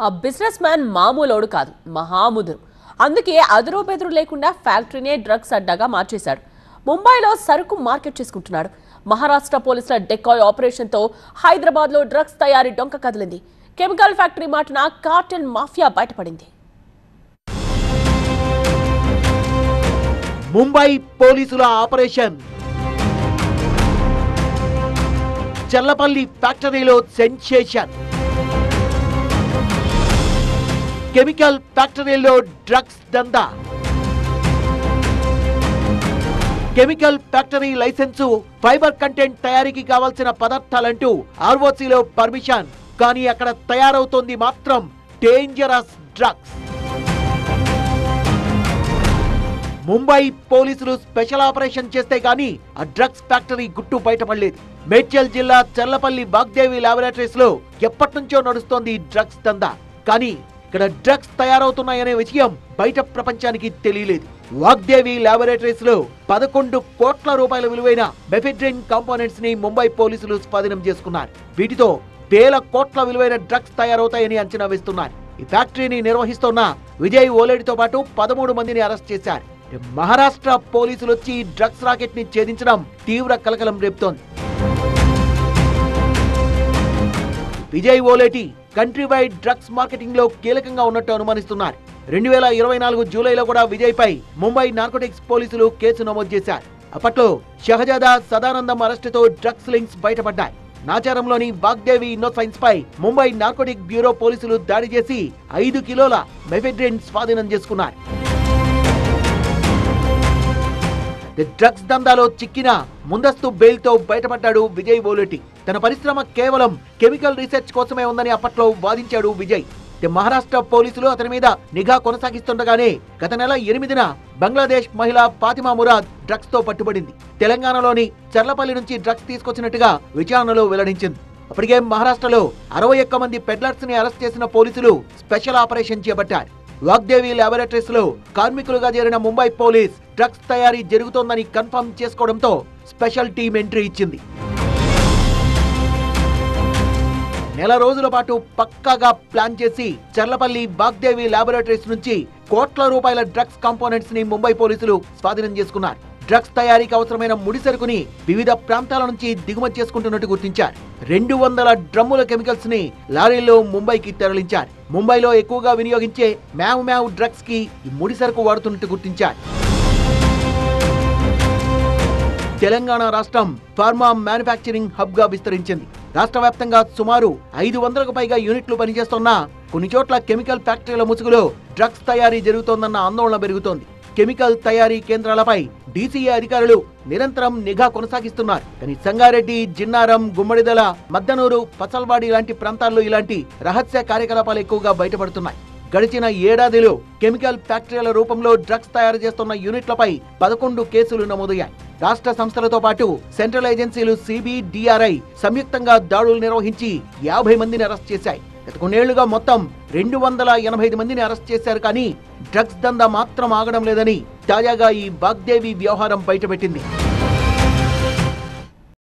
ఆ business man మామూలోడు కాదు, మహాముదురు. అందుకే అదురు బెదురు లేకుండా ఫ్యాక్టరీనే డ్రగ్స్ అడ్డాగా మార్చేశాడు. ముంబైలో సరుకు మార్కెట్ చేసుకుంటున్నాడు. మహారాష్ట్ర పోలీసుల డెకాయ్ ఆపరేషన్తో హైదరాబాద్లో డ్రగ్స్ తయారీ డొంక కదిలింది. కెమికల్ ఫ్యాక్టరీ మాటన కార్టెల్ మాఫియా బయటపడింది. ముంబై పోలీసుల ఆపరేషన్. చల్లపల్లి ఫ్యాక్టరీలో సెన్సేషన్. కెమికల్ ఫ్యాక్టరీలో డ్రగ్స్ దందా. Chemical factory licence, fibre content తయారీకి కావాల్సిన పదార్థాలంటూ ఆర్ఓసీలో పర్మిషన్, కానీ అక్కడ తయారవుతోంది మాత్రం డేంజరస్ డ్రగ్స్. ముంబై పోలీసులు స్పెషల్ ఆపరేషన్ చేస్తే గానీ ఆ డ్రగ్స్ ఫ్యాక్టరీ గుట్టు బయటపడలేదు. మేడ్చల్ జిల్లా చల్లపల్లి వాగ్దేవి ల్యాబొరేటరీస్ లో ఎప్పటి నుంచో నడుస్తోంది డ్రగ్స్ దందా. కానీ ఇక్కడ డ్రగ్స్ తయారవుతున్నాయనే విషయం బయట ప్రపంచానికి తెలియలేదు. వాగ్దేవి ల్యాబొరేటరీస్ లో 11 కోట్ల రూపాయల విలువైన మెఫెడ్రిన్ కాంపోనెంట్స్ ని ముంబై పోలీసులు స్వాధీనం చేసుకున్నారు. వీటితో వేల కోట్ల విలువైన డ్రగ్స్ తయారవుతాయని అంచనా వేస్తున్నారు. ఈ ఫ్యాక్టరీని నిర్వహిస్తున్న విజయ్ ఓలేడితో పాటు 13 మందిని అరెస్ట్ చేశారు. మహారాష్ట్ర పోలీసులు వచ్చి డ్రగ్స్ రాకెట్ ని ఛేదించడం తీవ్ర కలకలం రేపుతోంది. Vijay Oleti country wide drugs marketing లో కీలకంగా ఉన్నట్టు అనుమానిస్తున్నారు. 2024 జూలైలో కూడా విజయ్ పై ముంబై నార్కోటిక్స్ పోలీసులు కేసు నమోదు చేశారు. అప్పట్లో షహజాదా సదానందం అరెస్టుతో డ్రగ్స్ లింక్స్ బయటపడ్డాయి. నాచారంలోని వాగ్దేవి ఇన్నోసైన్స్ పై ముంబై నార్కోటిక్ బ్యూరో పోలీసులు దాడి చేసి 5 కిలోల మెఫెడ్రిన్ స్వాధీనం చేసుకున్నారు. డ్రగ్స్ దందాలో చిక్కిన ముందస్తు బెయిల్తో బయటపడ్డాడు విజయ్ ఓలేటి. తన పరిశ్రమ కేవలం కెమికల్ రీసెర్చ్ కోసమే ఉందని అప్పట్లో వాదించాడు విజయ్. మహారాష్ట్ర పోలీసులు అతని మీద నిఘా కొనసాగిస్తుండగానే గత నెల 8న బంగ్లాదేశ్ మహిళ ఫాతిమా మురాద్ డ్రగ్స్ తో పట్టుబడింది. తెలంగాణలోని చర్లపల్లి నుంచి డ్రగ్స్ తీసుకొచ్చినట్టుగా విచారణలో వెల్లడించింది. అప్పటికే మహారాష్ట్రలో 61 మంది పెడ్లర్స్ ని అరెస్ట్ చేసిన పోలీసులు స్పెషల్ ఆపరేషన్ చేపట్టారు. వాగ్దేవి ల్యాబొరేటరీస్ లో కార్మికులుగా చేరిన ముంబై పోలీస్ డ్రగ్స్ తయారీ జరుగుతోందని కన్ఫర్మ్ చేసుకోవడంతో స్పెషల్ టీం ఎంట్రీ ఇచ్చింది. నెల రోజుల పాటు పక్కాగా ప్లాన్ చేసి చర్లపల్లి వాగ్దేవి ల్యాబొరేటరీస్ నుంచి కోట్ల రూపాయల డ్రగ్స్ కాంపోనెంట్స్ ని ముంబై పోలీసులు స్వాధీనం చేసుకున్నారు. డ్రగ్స్ తయారీకి అవసరమైన ముడి సరుకుని వివిధ ప్రాంతాల నుంచి దిగుమతి చేసుకుంటున్నట్టు గుర్తించారు. 200 డ్రమ్ముల కెమికల్స్ ని లారీల్లో ముంబైకి తరలించారు. ముంబైలో ఎక్కువగా వినియోగించే మ్యావ్ డ్రగ్స్ కి ఈ ముడి సరుకు వాడుతున్నట్టు గుర్తించారు. తెలంగాణ రాష్ట్రం ఫార్మా మ్యానుఫ్యాక్చరింగ్ హబ్ గా విస్తరించింది. రాష్ట్ర వ్యాప్తంగా సుమారు 500కు పైగా యూనిట్లు పనిచేస్తున్నా కొన్ని చోట్ల కెమికల్ ఫ్యాక్టరీల ముసుగులో డ్రగ్స్ తయారీ జరుగుతోందన్న ఆందోళన పెరుగుతోంది. కెమికల్ తయారీ కేంద్రాలపై డీసీఏ అధికారులు నిరంతరం నిఘా కొనసాగిస్తున్నారు. కానీ సంగారెడ్డి, జిన్నారం, గుమ్మడిదల, మద్దనూరు, పసల్వాడి లాంటి ప్రాంతాల్లో ఇలాంటి రహస్య కార్యకలాపాలు ఎక్కువగా బయటపడుతున్నాయి. గడిచిన ఏడాదిలో కెమికల్ ఫ్యాక్టరీల రూపంలో డ్రగ్స్ తయారు చేస్తున్న యూనిట్లపై 11 కేసులు నమోదయ్యాయి. రాష్ట్ర సంస్థలతో పాటు సెంట్రల్ ఏజెన్సీలు సిబి, డిఆర్ఐ సంయుక్తంగా దాడులు నిర్వహించి 50 మందిని అరెస్ట్ చేశాయి. గత కొన్నేళ్లుగా మొత్తం 285 మందిని అరెస్ట్ చేశారు. కానీ డ్రగ్స్ దందా మాత్రం ఆగడం లేదని తాజాగా ఈ వాగ్దేవి వ్యవహారం బయటపెట్టింది.